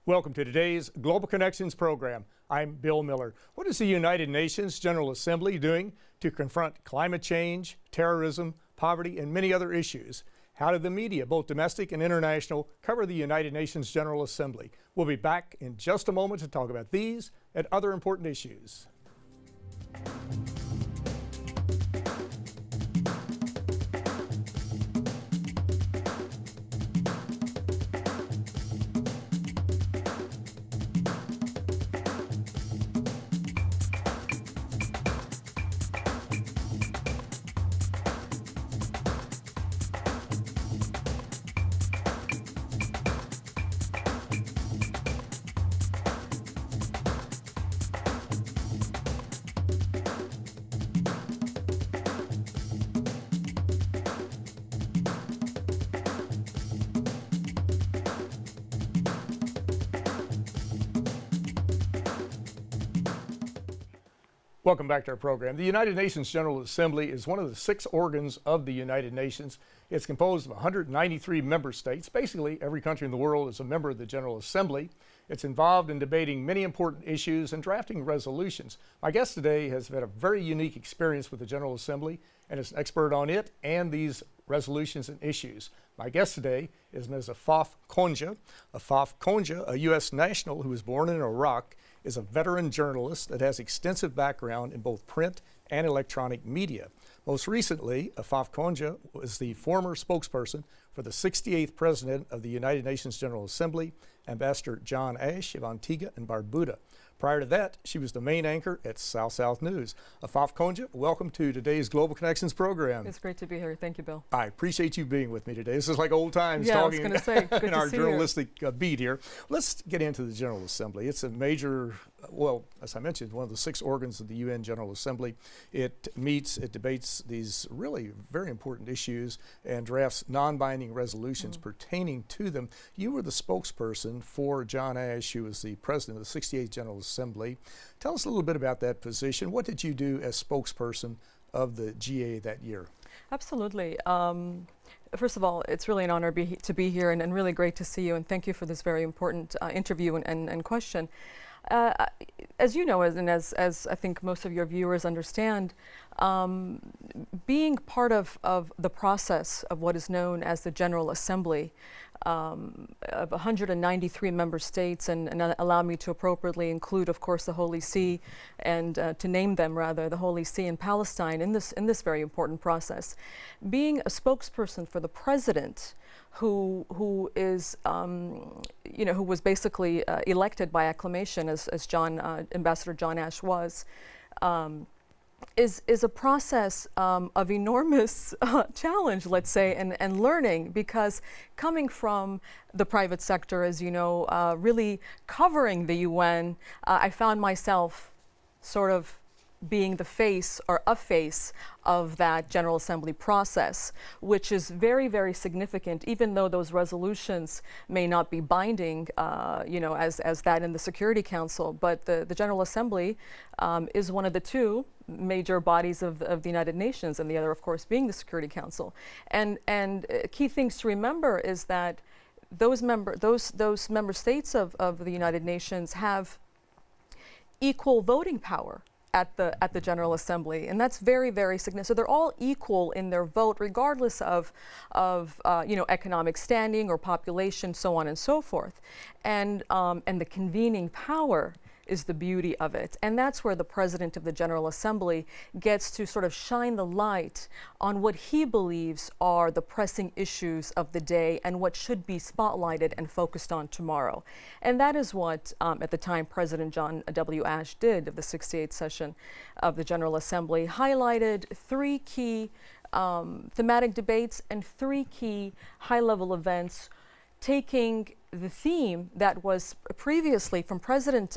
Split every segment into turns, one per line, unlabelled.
Welcome to today's Global Connections program. I'm Bill Miller. What is the United Nations General Assembly doing to confront climate change, terrorism, poverty, and many other issues? How did the media, both domestic and international, cover the United Nations General Assembly? We'll be back in just a moment to talk about these and other important issues. Welcome back to our program. The United Nations General Assembly is one of the 6 organs of the United Nations. It's composed of 193 member states. Basically, every country in the world is a member of the General Assembly. It's involved in debating many important issues and drafting resolutions. My guest today has had a very unique experience with the General Assembly and is an expert on it and these resolutions and issues. My guest today is Ms. Afaf Konja. Afaf Konja, a U.S. national who was born in Iraq, is a veteran journalist that has extensive background in both print and electronic media. Most recently, Afaf Konja was the former spokesperson for the 68th President of the United Nations General Assembly, Ambassador John Ash of Antigua and Barbuda. Prior to that, she was the main anchor at South South News. Afaf Konja, welcome to today's Global Connections program.
It's great to be here. Thank you, Bill.
I appreciate you being with me today. This is like old times
talking
in our journalistic beat here. Let's get into the General Assembly. It's a major, well, as I mentioned, one of the 6 organs of the UN General Assembly. It meets, it debates these really very important issues and drafts non-binding resolutions pertaining to them. You were the spokesperson for John Ash, who was the president of the 68th General Assembly. Tell us a little bit about that position. What did you do as spokesperson of the GA that year?
Absolutely. First of all, it's really an honor to be here and really great to see you, and thank you for this very important interview and question. As you know, and as I think most of your viewers understand, being part of the process of what is known as the General Assembly of 193 member states, and allow me to appropriately include, of course, the Holy See, and to name them rather, the Holy See and Palestine in this very important process. Being a spokesperson for the president, who is, who was basically elected by acclamation, as Ambassador John Ash was, is a process of enormous challenge, let's say, and learning, because coming from the private sector, as you know, really covering the UN, I found myself sort of being the face or a face of that General Assembly process, which is very, very significant, even though those resolutions may not be binding, as that in the Security Council. But the General Assembly is one of the 2 major bodies of the United Nations, and the other, of course, being the Security Council. And key things to remember is that those member states of the United Nations have equal voting power at the General Assembly, and that's very, very significant. So they're all equal in their vote, regardless of economic standing or population, so on and so forth. And the convening power is the beauty of it. And that's where the President of the General Assembly gets to sort of shine the light on what he believes are the pressing issues of the day and what should be spotlighted and focused on tomorrow. And that is what, at the time, President John W. Ash did of the 68th session of the General Assembly, highlighted 3 key thematic debates and 3 key high-level events, taking the theme that was previously from previous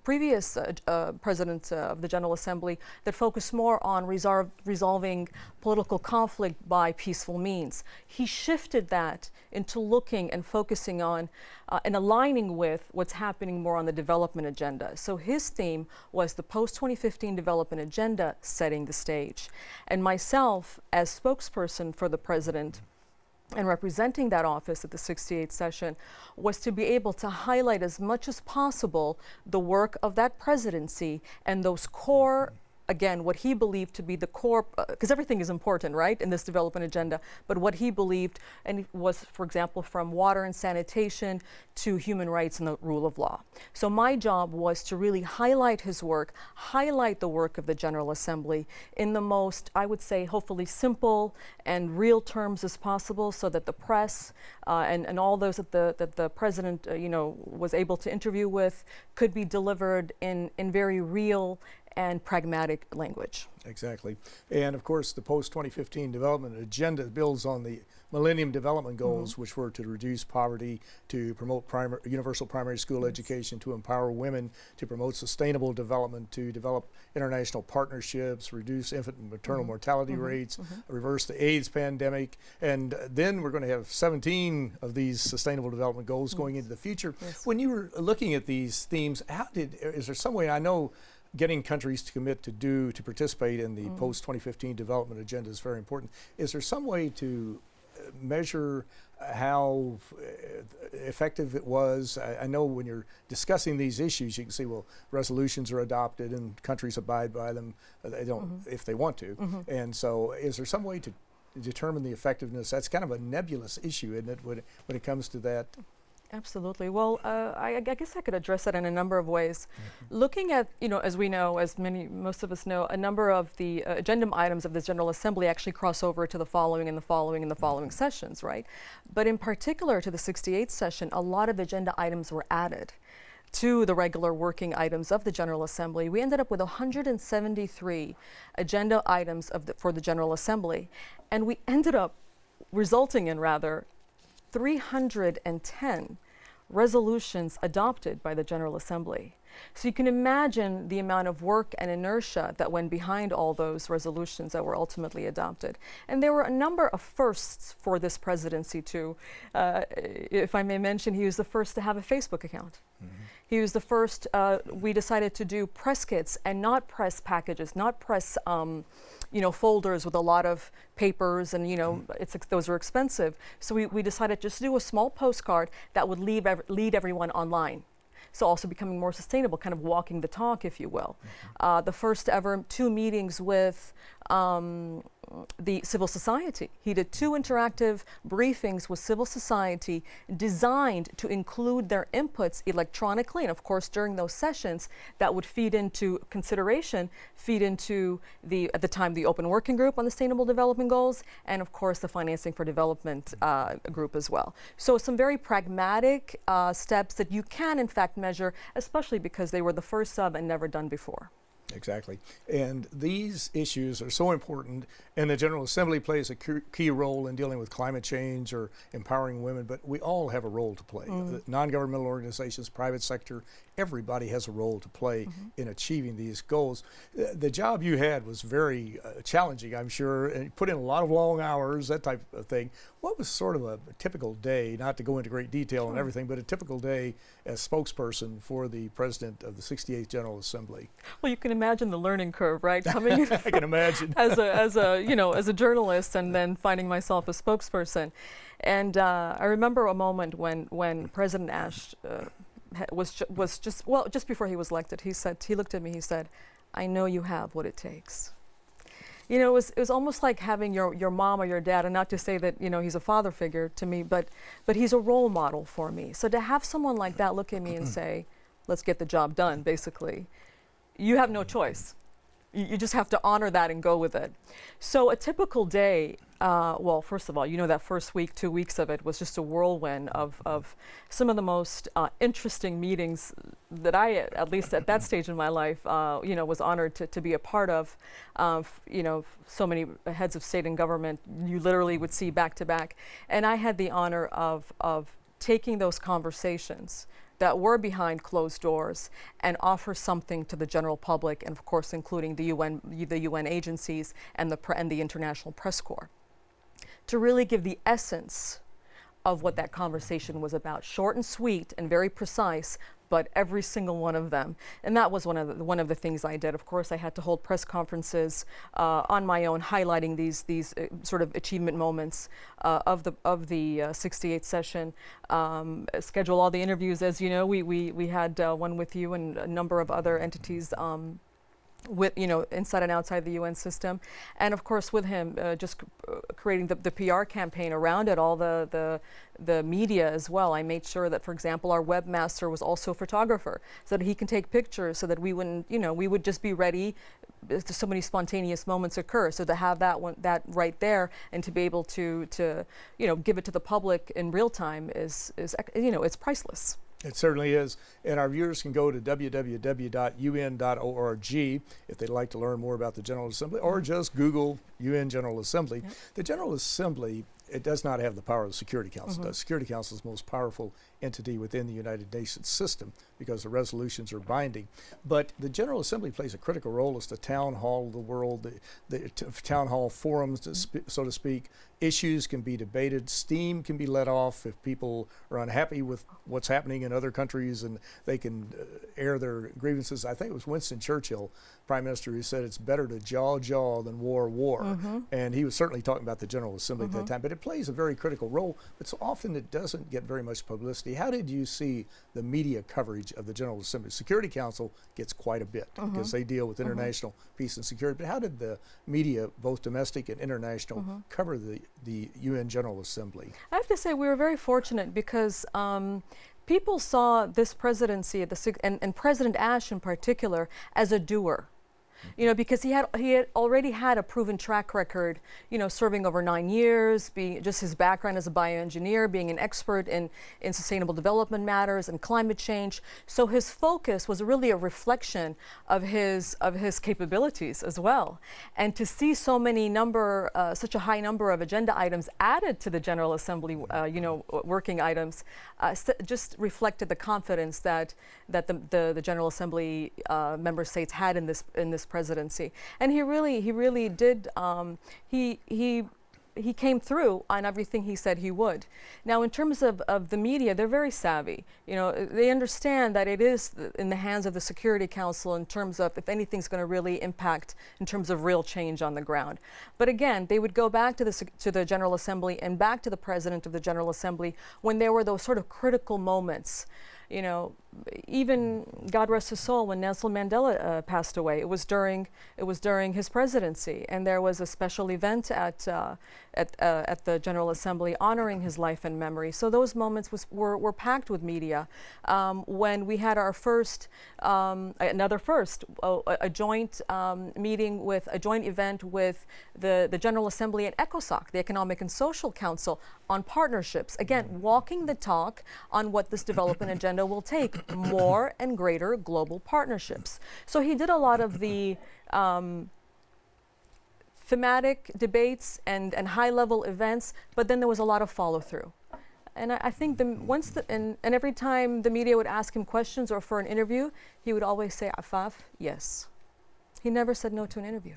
presidents of the General Assembly that focused more on resolving political conflict by peaceful means. He shifted that into looking and focusing on and aligning with what's happening more on the development agenda. So his theme was the post-2015 development agenda, setting the stage. And myself, as spokesperson for the president, and representing that office at the 68th session was to be able to highlight as much as possible the work of that presidency and those core, again, what he believed to be the core, because everything is important, right, in this development agenda, but what he believed and was, for example, from water and sanitation to human rights and the rule of law. So my job was to really highlight his work, highlight the work of the General Assembly in the most, I would say, hopefully simple and real terms as possible, so that the press and all those that the president, was able to interview with could be delivered in very real and pragmatic language.
Exactly. And of course, the post-2015 development agenda builds on the Millennium Development Goals, which were to reduce poverty, to promote universal primary school education, to empower women, to promote sustainable development, to develop international partnerships, reduce infant and maternal mortality rates, reverse the AIDS pandemic. And then we're going to have 17 of these sustainable development goals going into the future. When you were looking at these themes, is there some way, I know getting countries to commit to participate in the post-2015 development agenda is very important. Is there some way to measure how effective it was? I know when you're discussing these issues, you can see, well, resolutions are adopted and countries abide by them. They don't if they want to. And so is there some way to determine the effectiveness? That's kind of a nebulous issue, isn't it, when it comes to that?
Absolutely. Well, I guess I could address that in a number of ways. Looking at, as we know, most of us know, a number of the agenda items of the General Assembly actually cross over to the following and the following and the following sessions, right? But in particular to the 68th session, a lot of agenda items were added to the regular working items of the General Assembly. We ended up with 173 agenda items for the General Assembly, and we ended up resulting in 310 resolutions adopted by the General Assembly. So you can imagine the amount of work and inertia that went behind all those resolutions that were ultimately adopted. And there were a number of firsts for this presidency too. If I may mention, he was the first to have a Facebook account. He was the first, we decided to do press kits and not press packages, not press folders with a lot of papers, and those are expensive. So we decided just to do a small postcard that would lead everyone online. So also becoming more sustainable, kind of walking the talk, if you will. The first ever 2 meetings with the civil society. He did 2 interactive briefings with civil society designed to include their inputs electronically, and of course during those sessions that would feed into at the time the Open Working Group on the Sustainable Development Goals, and of course the Financing for Development group as well. So some very pragmatic steps that you can in fact measure, especially because they were the first of and never done before.
Exactly. And these issues are so important, and the General Assembly plays a key role in dealing with climate change or empowering women, but we all have a role to play. Non-governmental organizations, private sector, everybody has a role to play in achieving these goals. The job you had was very challenging, I'm sure, and you put in a lot of long hours, that type of thing. What was sort of a typical day, not to go into great detail on everything, but a typical day as spokesperson for the President of the 68th General Assembly?
Well, you can imagine the learning curve, right? Coming in
I can imagine.
as a journalist, and then finding myself a spokesperson. And I remember a moment when President Ash just before he was elected, he looked at me, he said, "I know you have what it takes." It was almost like having your mom or your dad, and not to say that he's a father figure to me, but he's a role model for me. So to have someone like that look at me and say, "Let's get the job done," basically, you have no choice. You just have to honor that and go with it. So a typical day, well, first of all, that first week, 2 weeks of it was just a whirlwind of some of the most interesting meetings that I, at least at that stage in my life, was honored to be a part of. So many heads of state and government you literally would see back to back. And I had the honor of taking those conversations that were behind closed doors and offer something to the general public, and of course including the UN agencies and the International Press Corps, to really give the essence of what that conversation was about. Short and sweet and very precise, but every single one of them. And that was one of the things I did. Of course, I had to hold press conferences on my own, highlighting these sort of achievement moments of the 68th session. Schedule all the interviews, as you know. We had one with you and a number of other entities. With inside and outside the UN system, and of course with him just creating the PR campaign around it, all the media as well. I made sure that, for example, our webmaster was also a photographer, so that he can take pictures, so that we wouldn't, we would just be ready if so many spontaneous moments occur. So to have that right there, and to be able to give it to the public in real time is it's priceless.
It certainly is. And our viewers can go to www.un.org if they'd like to learn more about the General Assembly, or just Google UN General Assembly. Yep. The General Assembly, it does not have the power of the Security Council. The Security Council is the most powerful entity within the United Nations system because the resolutions are binding. But the General Assembly plays a critical role as the town hall of the world, the town hall forums, so to speak. Issues can be debated, steam can be let off if people are unhappy with what's happening in other countries, and they can air their grievances. I think it was Winston Churchill, Prime Minister, who said it's better to jaw than war. And he was certainly talking about the General Assembly at that time. But it plays a very critical role, but so often it doesn't get very much publicity. How did you see the media coverage of the General Assembly? Security Council gets quite a bit because they deal with international peace and security. But how did the media, both domestic and international, cover the UN General Assembly?
I have to say we were very fortunate because people saw this presidency and President Ash in particular as a doer. Because he had already had a proven track record, serving over 9 years, just his background as a bioengineer, being an expert in sustainable development matters and climate change. So his focus was really a reflection of his capabilities as well. And to see so many such a high number of agenda items added to the General Assembly, working items, just reflected the confidence that the General Assembly member states had in this presidency. And he really did. He came through on everything he said he would. Now, in terms of the media, they're very savvy. They understand that it is in the hands of the Security Council in terms of if anything's going to really impact in terms of real change on the ground. But again, they would go back to the General Assembly and back to the President of the General Assembly when there were those sort of critical moments. Even, God rest his soul, when Nelson Mandela passed away, it was during his presidency, and there was a special event at the General Assembly honoring his life and memory. So those moments were packed with media. When we had our first, another first, a joint meeting with a joint event with the General Assembly and ECOSOC, the Economic and Social Council, on partnerships. Again, walking the talk on what this development agenda will take. More and greater global partnerships. So he did a lot of the thematic debates and high-level events, but then there was a lot of follow-through. And I think and every time the media would ask him questions or for an interview, he would always say, Afaf, yes. He never said no to an interview.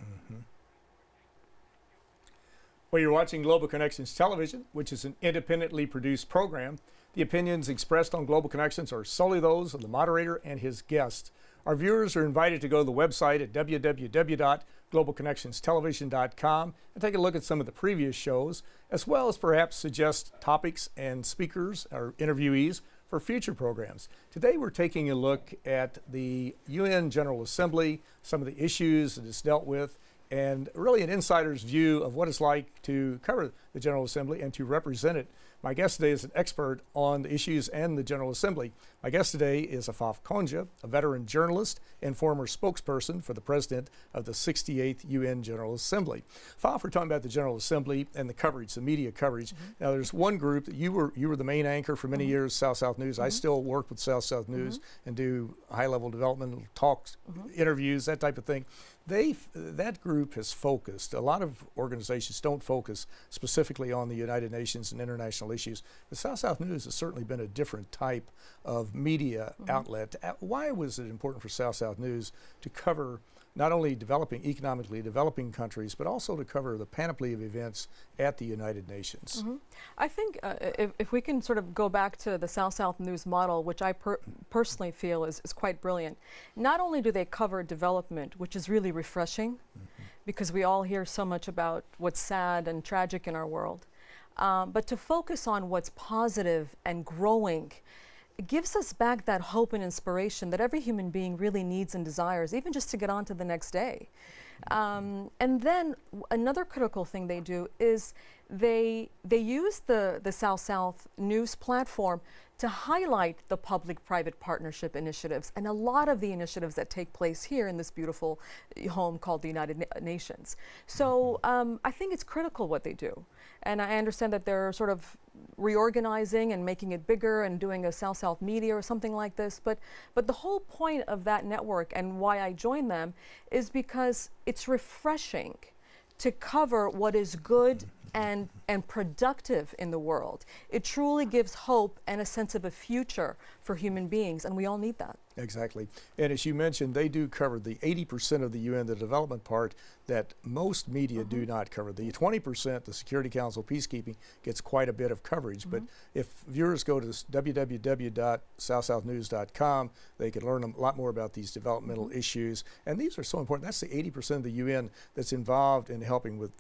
Well, you're watching Global Connections Television, which is an independently produced program. The opinions expressed on Global Connections are solely those of the moderator and his guests. Our viewers are invited to go to the website at www.globalconnectionstelevision.com and take a look at some of the previous shows, as well as perhaps suggest topics and speakers or interviewees for future programs. Today we're taking a look at the UN General Assembly, some of the issues that it's dealt with, and really an insider's view of what it's like to cover the General Assembly and to represent it. My guest today is an expert on the issues and the General Assembly. My guest today is Afaf Konja, a veteran journalist and former spokesperson for the president of the 68th UN General Assembly. Afaf, we're talking about the General Assembly and the coverage, the media coverage. Now, there's one group that you were the main anchor for many years, South News. I still work with South News and do high-level development talks, interviews, that type of thing. That group has focused. A lot of organizations don't focus specifically on the United Nations and international issues. The South News has certainly been a different type of media outlet. Why was it important for South News to cover not only economically developing countries, but also to cover the panoply of events at the United Nations.
I think if we can sort of go back to the South-South News model, which I personally feel is quite brilliant, not only do they cover development, which is really refreshing, because we all hear so much about what's sad and tragic in our world, but to focus on what's positive and growing, it gives us back that hope and inspiration that every human being really needs and desires, even just to get on to the next day. And then another critical thing they do is they use the South-South News platform to highlight the public-private partnership initiatives and a lot of the initiatives that take place here in this beautiful home called the United Nations. So I think it's critical what they do. And I understand that they're sort of reorganizing and making it bigger and doing a South-South media or something like this. But the whole point of that network and why I joined them is because it's refreshing to cover what is good and productive in the world. It truly gives hope and a sense of a future for human beings, and we all need that.
Exactly. And as you mentioned, they do cover the 80% of the UN, the development part, that most media do not cover. The 20%, the Security Council peacekeeping, gets quite a bit of coverage. But if viewers go to www.southsouthnews.com, they can learn a lot more about these developmental issues. And these are so important. That's the 80% of the UN that's involved in helping with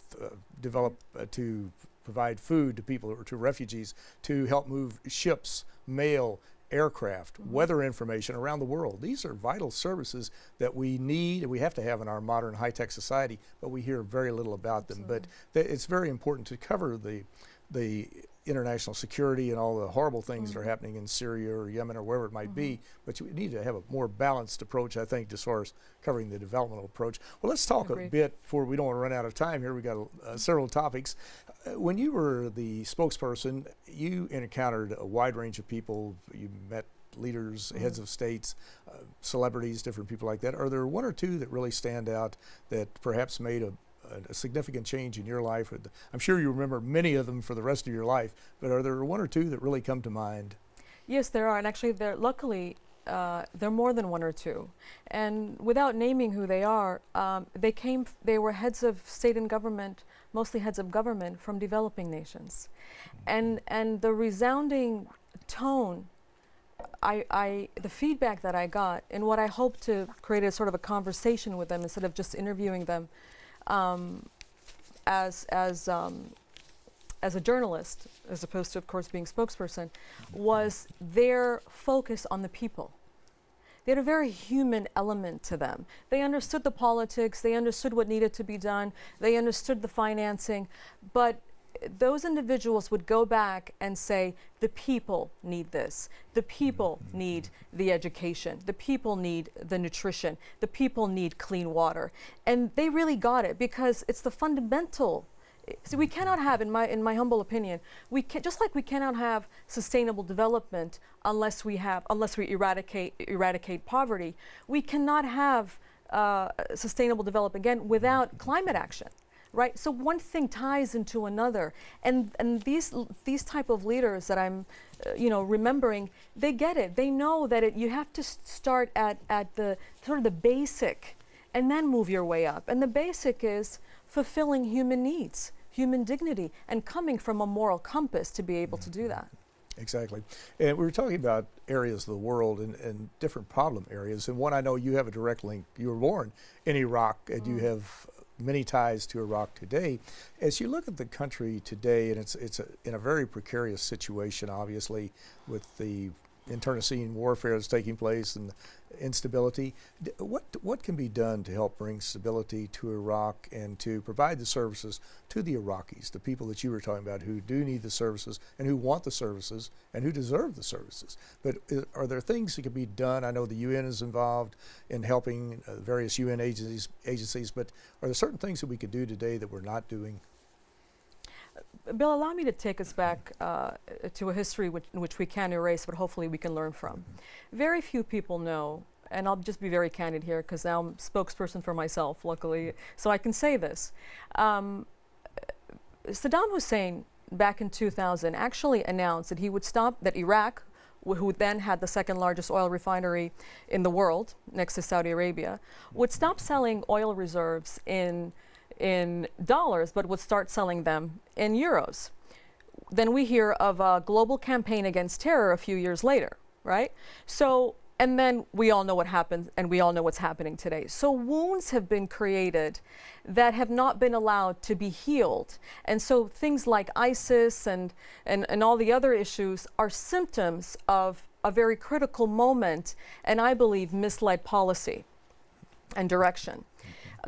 to provide food to people or to refugees, to help move ships, mail, aircraft, weather information around the world. These are vital services that we need and we have to have in our modern high-tech society, but we hear very little about them. But it's very important to cover the international security and all the horrible things that are happening in Syria or Yemen or wherever it might be, but you need to have a more balanced approach, I think, as far as covering the developmental approach. Well, let's talk a bit before we don't want to run out of time here. We've got several topics. When you were the spokesperson, you encountered a wide range of people. You met leaders, heads of states, celebrities, different people like that. Are there one or two that really stand out that perhaps made a significant change in your life? I'm sure you remember many of them for the rest of your life, but are there one or two that really come to mind?
Yes, there are, and actually luckily there are more than one or two. And without naming who they are, they were heads of state and government, mostly heads of government from developing nations. And the resounding tone, the feedback that I got, and what I hope to create a sort of a conversation with them instead of just interviewing them as a journalist, as opposed to, of course, being spokesperson, was their focus on the people. They had a very human element to them. They understood the politics, they understood what needed to be done, they understood the financing, but those individuals would go back and say, the people need this, the people need the education, the people need the nutrition, the people need clean water. And they really got it because it's the fundamental. So we cannot have, in my humble opinion, just like we cannot have sustainable development unless we eradicate poverty. We cannot have sustainable development again without climate action. Right, so one thing ties into another, and these type of leaders that I'm, remembering, they get it. They know that you have to start at the sort of the basic, and then move your way up. And the basic is fulfilling human needs, human dignity, and coming from a moral compass to be able to do that.
Exactly. And we were talking about areas of the world and different problem areas. And one I know you have a direct link. You were born in Iraq, and you have many ties to Iraq today. As you look at the country today, and it's in a very precarious situation, obviously, with the internecine warfare that's taking place and instability, what can be done to help bring stability to Iraq and to provide the services to the Iraqis, the people that you were talking about who do need the services and who want the services and who deserve the services? But are there things that can be done? I know the UN is involved in helping various UN agencies, but are there certain things that we could do today that we're not doing?
Bill, allow me to take us back to a history in which we can't erase, but hopefully we can learn from. Very few people know, and I'll just be very candid here because now I'm spokesperson for myself, luckily, so I can say this. Saddam Hussein, back in 2000, actually announced that he would stop, that Iraq who then had the second largest oil refinery in the world, next to Saudi Arabia, would stop selling oil reserves in dollars, but would start selling them in euros. Then we hear of a global campaign against terror a few years later, right? So, and then we all know what happened, and we all know what's happening today. So wounds have been created that have not been allowed to be healed. And so things like ISIS and all the other issues are symptoms of a very critical moment, and I believe misled policy and direction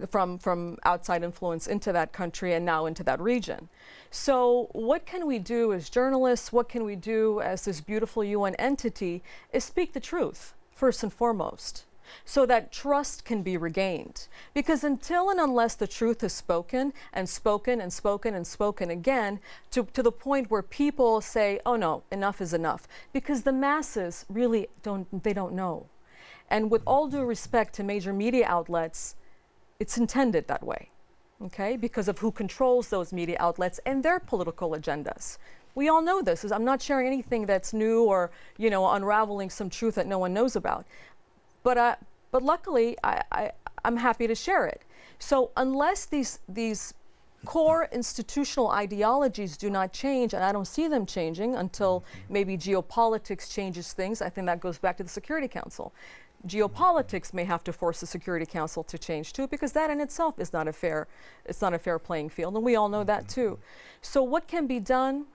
from outside influence into that country and now into that region. So what can we do as journalists, what can we do as this beautiful UN entity, is speak the truth, first and foremost, so that trust can be regained. Because until and unless the truth is spoken and spoken and spoken and spoken again, to the point where people say, oh no, enough is enough, because the masses really don't know. And with all due respect to major media outlets, it's intended that way, okay, because of who controls those media outlets and their political agendas. We all know this. I'm not sharing anything that's new or, you know, unraveling some truth that no one knows about. But luckily, I'm happy to share it. So unless these core institutional ideologies do not change, and I don't see them changing until maybe geopolitics changes things, I think that goes back to the Security Council. Geopolitics may have to force the Security Council to change too, because that in itself is not a fair playing field, and we all know that too. So what can be done?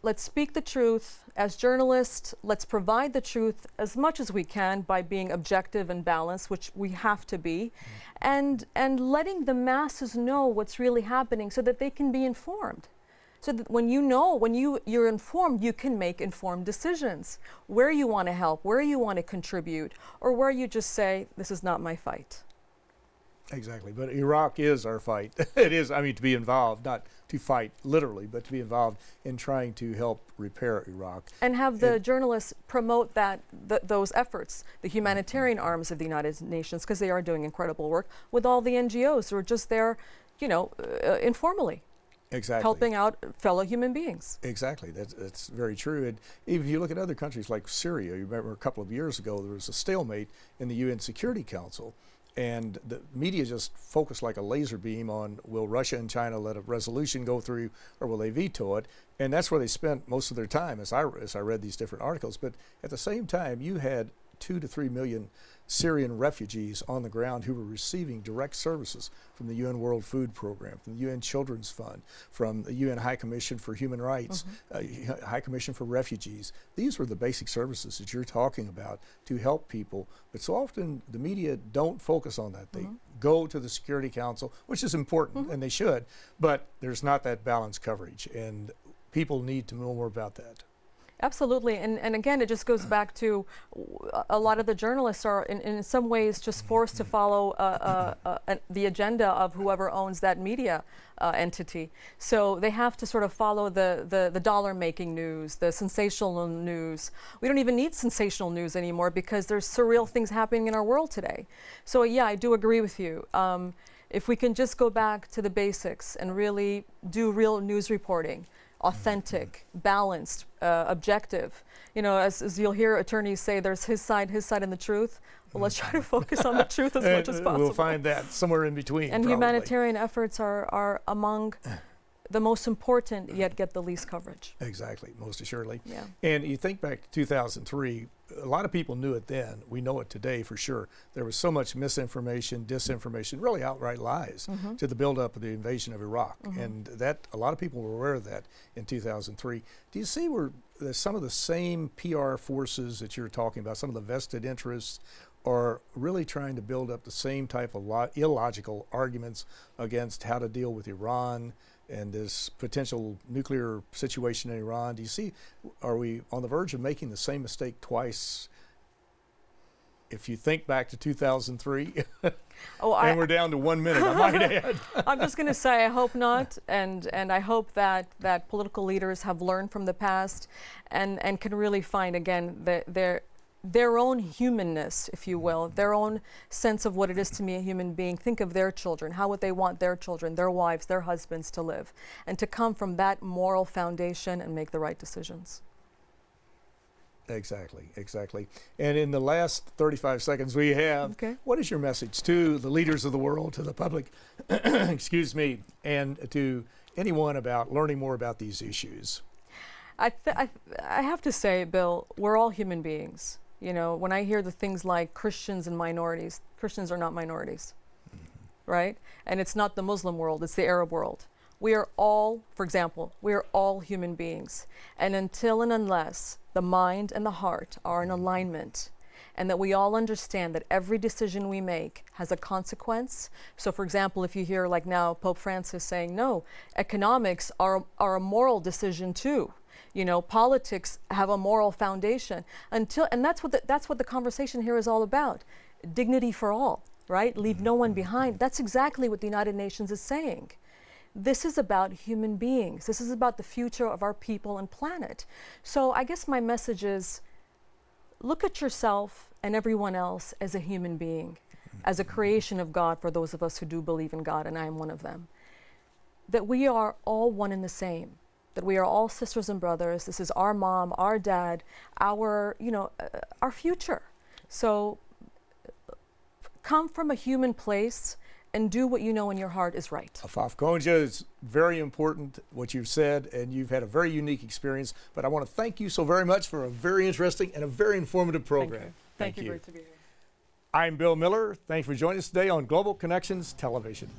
Let's speak the truth. As journalists, let's provide the truth as much as we can by being objective and balanced, which we have to be, and letting the masses know what's really happening so that they can be informed. So that when you're informed, you can make informed decisions, where you want to help, where you want to contribute, or where you just say, this is not my fight.
Exactly, but Iraq is our fight. It is, I mean, to be involved, not to fight literally, but to be involved in trying to help repair Iraq.
And have the journalists promote those efforts, the humanitarian arms of the United Nations, because they are doing incredible work, with all the NGOs who are just there, you know, informally.
Exactly.
Helping out fellow human beings.
Exactly, that's very true. And even if you look at other countries like Syria, you remember a couple of years ago there was a stalemate in the UN Security Council, and the media just focused like a laser beam on, will Russia and China let a resolution go through, or will they veto it? And that's where they spent most of their time, as I read these different articles. But at the same time, you had 2 to 3 million Syrian refugees on the ground who were receiving direct services from the UN World Food Program, from the UN Children's Fund, from the UN High Commission for Human Rights, High Commission for Refugees. These were the basic services that you're talking about to help people. But so often the media don't focus on that. They go to the Security Council, which is important, and they should, but there's not that balanced coverage, and people need to know more about that.
Absolutely, and again, it just goes back to a lot of the journalists are in some ways just forced to follow the agenda of whoever owns that media entity. So they have to sort of follow the dollar-making news, the sensational news. We don't even need sensational news anymore because there's surreal things happening in our world today. So yeah, I do agree with you. If we can just go back to the basics and really do real news reporting, authentic, balanced, objective. You know, as you'll hear attorneys say, there's his side and the truth. Well, let's try to focus on the truth as much as possible.
We'll find that somewhere in between.
And
probably.
Humanitarian efforts are among the most important, yet get the least coverage.
Exactly, most assuredly.
Yeah.
And you think back to 2003, a lot of people knew it then. We know it today for sure. There was so much misinformation, disinformation, really outright lies to the buildup of the invasion of Iraq. And that a lot of people were aware of that in 2003. Do you see where some of the same PR forces that you're talking about, some of the vested interests, are really trying to build up the same type of illogical arguments against how to deal with Iran and this potential nuclear situation in Iran? Do you see, are we on the verge of making the same mistake twice? If you think back to 2003, and we're down to 1 minute, I might add.
I'm just going to say, I hope not, and I hope that political leaders have learned from the past and can really find, again, their own humanness, if you will, their own sense of what it is to be a human being. Think of their children. How would they want their children, their wives, their husbands to live? And to come from that moral foundation and make the right decisions.
Exactly, exactly. And in the last 35 seconds we have,
Okay.
what is your message to the leaders of the world, to the public, excuse me, and to anyone about learning more about these issues?
I have to say, Bill, we're all human beings. You know, when I hear the things like Christians and minorities, Christians are not minorities, right? And it's not the Muslim world, it's the Arab world. We are all, for example, we are all human beings. And until and unless the mind and the heart are in alignment, and that we all understand that every decision we make has a consequence. So for example, if you hear like now Pope Francis saying, no, economics are a moral decision too. You know, politics have a moral foundation. And that's what the conversation here is all about. Dignity for all, right? Leave no one behind. That's exactly what the United Nations is saying. This is about human beings. This is about the future of our people and planet. So I guess my message is, look at yourself and everyone else as a human being, as a creation of God for those of us who do believe in God, and I am one of them. That we are all one and the same. That we are all sisters and brothers. This is our mom, our dad, our future. So come from a human place and do what you know in your heart is right.
Afaf Konja, it's very important what you've said, and you've had a very unique experience. But I want to thank you so very much for a very interesting and a very informative program.
Thank you. Great to be here.
I'm Bill Miller. Thanks for joining us today on Global Connections Television.